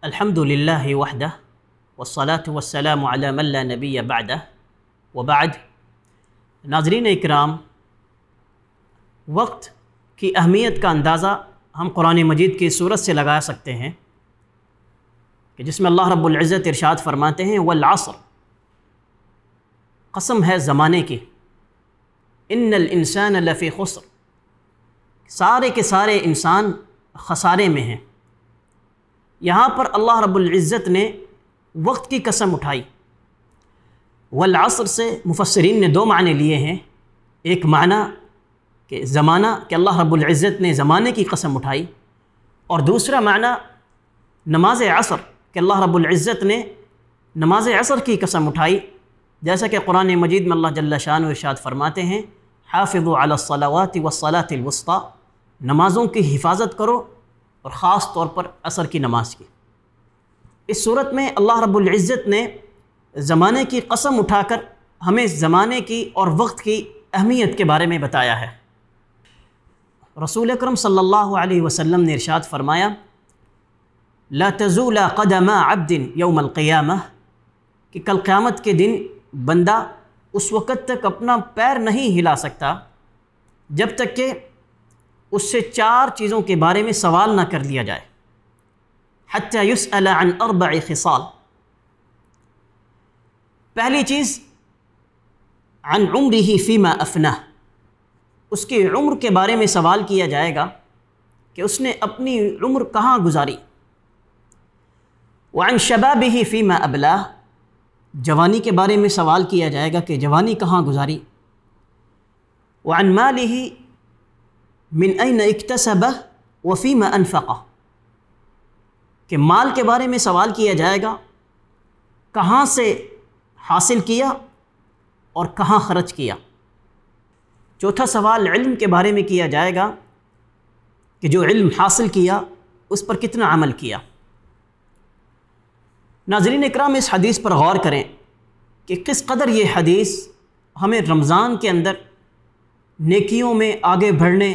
الحمد للہ وحدہ والصلاة والسلام علی من لا نبی بعدہ وبعد۔ ناظرین اکرام، وقت کی اہمیت کا اندازہ ہم قرآن مجید کی صورت سے لگا سکتے ہیں کہ جس میں اللہ رب العزت ارشاد فرماتے ہیں والعصر، قسم ہے زمانے کی، ان الانسان لفی خسر، سارے کے سارے انسان خسارے میں ہیں۔ یہاں پر اللہ رب العزت نے وقت کی قسم اٹھائی۔ والعصر سے مفسرین نے دو معنی لیے ہیں، ایک معنی کہ زمانہ، کہ اللہ رب العزت نے زمانے کی قسم اٹھائی، اور دوسرا معنی نماز عصر، کہ اللہ رب العزت نے نماز عصر کی قسم اٹھائی، جیسا کہ قرآن مجید میں اللہ جل شانہ ارشاد فرماتے ہیں حافظوا علی الصلوات والصلاة الوسطی، نمازوں کی حفاظت کرو اور خاص طور پر عصر کی نماز کی۔ اس صورت میں اللہ رب العزت نے زمانے کی قسم اٹھا کر ہمیں زمانے کی اور وقت کی اہمیت کے بارے میں بتایا ہے۔ رسول اکرم صلی اللہ علیہ وسلم نے ارشاد فرمایا لا تزول قدم عبد یوم القیامہ، کہ کل قیامت کے دن بندہ اس وقت تک اپنا پیر نہیں ہلا سکتا جب تک کہ اس سے چار چیزوں کے بارے میں سوال نہ کر لیا جائے، حتی یسأل عن 4 خصال۔ پہلی چیز عن عمرہ فیما افنہ، اس کی عمر کے بارے میں سوال کیا جائے گا کہ اس نے اپنی عمر کہاں گزاری۔ وعن شبابہ فیما ابلاہ، جوانی کے بارے میں سوال کیا جائے گا کہ جوانی کہاں گزاری۔ وعن مالہ من این اکتسبہ وفیما انفقہ، کہ مال کے بارے میں سوال کیا جائے گا کہاں سے حاصل کیا اور کہاں خرچ کیا۔ چوتھا سوال علم کے بارے میں کیا جائے گا کہ جو علم حاصل کیا اس پر کتنا عمل کیا۔ ناظرین اکرام، اس حدیث پر غور کریں کہ کس قدر یہ حدیث ہمیں رمضان کے اندر نیکیوں میں آگے بڑھنے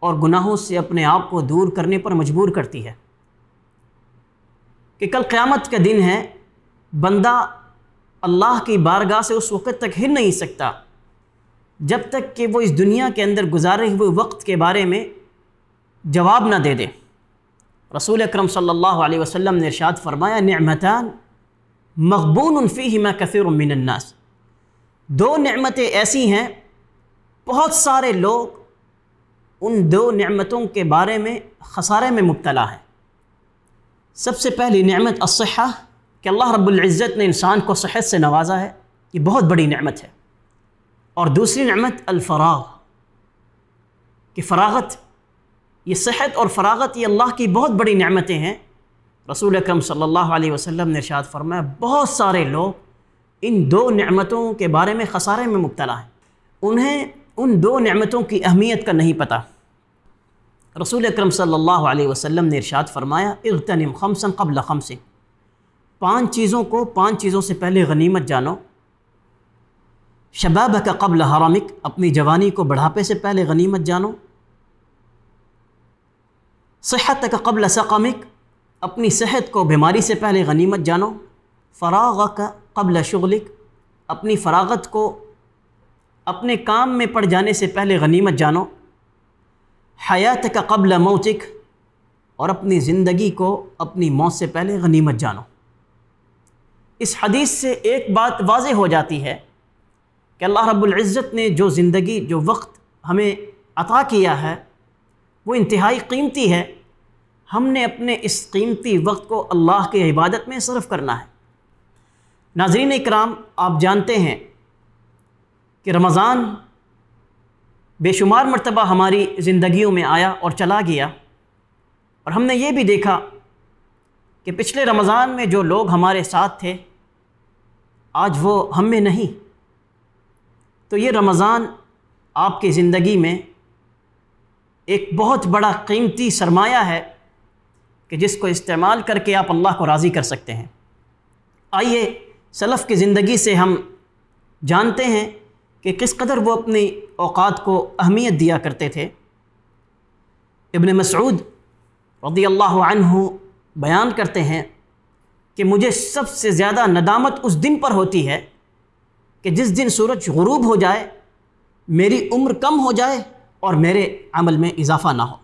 اور گناہوں سے اپنے آپ کو دور کرنے پر مجبور کرتی ہے کہ کل قیامت کا دن ہے، بندہ اللہ کی بارگاہ سے اس وقت تک ہل نہیں سکتا جب تک کہ وہ اس دنیا کے اندر گزارے ہوئے وقت کے بارے میں جواب نہ دے دے۔ رسول اکرم صلی اللہ علیہ وسلم نے ارشاد فرمایا نعمتان مغبون فیہما کثیر من الناس، دو نعمتیں ایسی ہیں بہت سارے لوگ ان دو نعمتوں کے بارے میں خسارے میں مبتلا ہیں۔ سب سے پہلی نعمت الصحہ، کہ اللہ رب العزت نے انسان کو صحت سے نوازا ہے، یہ بہت بڑی نعمت ہے۔ اور دوسری نعمت الفراغ، کہ فراغت، یہ صحت اور فراغت یہ اللہ کی بہت بڑی نعمتیں ہیں۔ رسول اکرم صلی اللہ علیہ وسلم نے ارشاد فرمایا بہت سارے لوگ ان دو نعمتوں کے بارے میں خسارے میں مبتلا ہیں، انہیں ان دو نعمتوں کی اہمیت کا نہیں پتہ۔ رسول اکرم صلی اللہ علیہ وسلم نے ارشاد فرمایا اغتنم خمسا قبل خمس، 5 چیزوں کو 5 چیزوں سے پہلے غنیمت جانو۔ شبابک قبل حرمک، اپنی جوانی کو بڑھاپے سے پہلے غنیمت جانو۔ صحتک قبل سقمک، اپنی صحت کو بیماری سے پہلے غنیمت جانو۔ فراغک قبل شغلک، اپنی فراغت کو اپنے کام میں پڑ جانے سے پہلے غنیمت جانو۔ حیاتک قبل موتک، اور اپنی زندگی کو اپنی موت سے پہلے غنیمت جانو۔ اس حدیث سے ایک بات واضح ہو جاتی ہے کہ اللہ رب العزت نے جو زندگی، جو وقت ہمیں عطا کیا ہے وہ انتہائی قیمتی ہے، ہم نے اپنے اس قیمتی وقت کو اللہ کی عبادت میں صرف کرنا ہے۔ ناظرین اکرام، آپ جانتے ہیں کہ رمضان بے شمار مرتبہ ہماری زندگیوں میں آیا اور چلا گیا، اور ہم نے یہ بھی دیکھا کہ پچھلے رمضان میں جو لوگ ہمارے ساتھ تھے آج وہ ہم میں نہیں۔ تو یہ رمضان آپ کی زندگی میں ایک بہت بڑا قیمتی سرمایہ ہے کہ جس کو استعمال کر کے آپ اللہ کو راضی کر سکتے ہیں۔ آئیے سلف کی زندگی سے ہم جانتے ہیں کہ کس قدر وہ اپنی اوقات کو اہمیت دیا کرتے تھے۔ ابن مسعود رضی اللہ عنہ بیان کرتے ہیں کہ مجھے سب سے زیادہ ندامت اس دن پر ہوتی ہے کہ جس دن سورج غروب ہو جائے، میری عمر کم ہو جائے اور میرے عمل میں اضافہ نہ ہو۔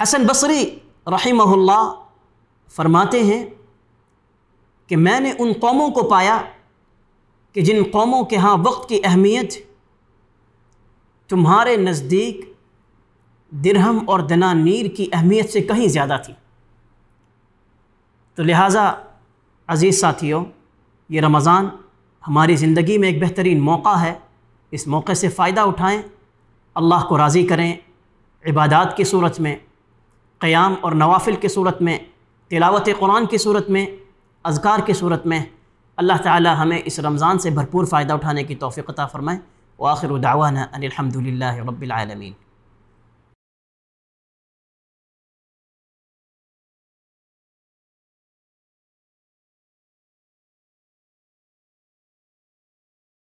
حسن بصری رحمہ اللہ فرماتے ہیں کہ میں نے ان قوموں کو پایا کہ جن قوموں کے ہاں وقت کی اہمیت تمہارے نزدیک درہم اور دنانیر کی اہمیت سے کہیں زیادہ تھی۔ تو لہٰذا عزیز ساتھیوں، یہ رمضان ہماری زندگی میں ایک بہترین موقع ہے، اس موقع سے فائدہ اٹھائیں، اللہ کو راضی کریں، عبادات کی صورت میں، قیام اور نوافل کی صورت میں، تلاوت قرآن کی صورت میں، اذکار کی صورت میں۔ اللہ تعالی ہمیں اس رمضان سے بھرپور فائدہ اٹھانے کی توفیق عطا فرمائے۔ وآخر دعوانا ان الحمد للہ رب العالمین۔